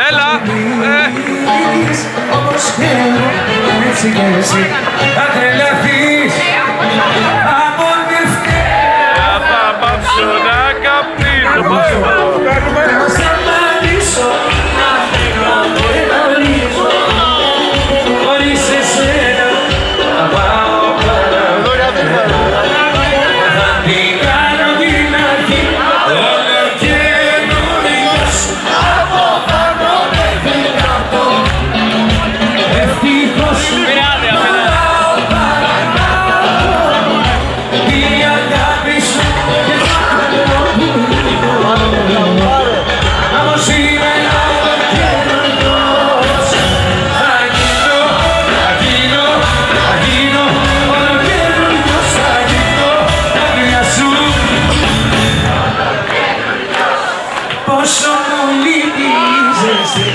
Έλα! Έτσι και εσύ θα τρελαθείς από τη φταία. Θα πάψω να καπνίζω. Να σταματήσω να φύγω και να λύσω. Χωρίς εσένα θα πάω παραπέρα. Θα την κάνω την αρχή όλο καινούριος από πάνω μέχρι κάτω. Ευτυχώς πάω παραπάνω. Η αγάπη σου και πάνω που άμα σήμερα ο καινούργιος θα γίνω όλο καινούργιος θα γίνω αγριά σου. Πόσο μου λείπει η ζεστή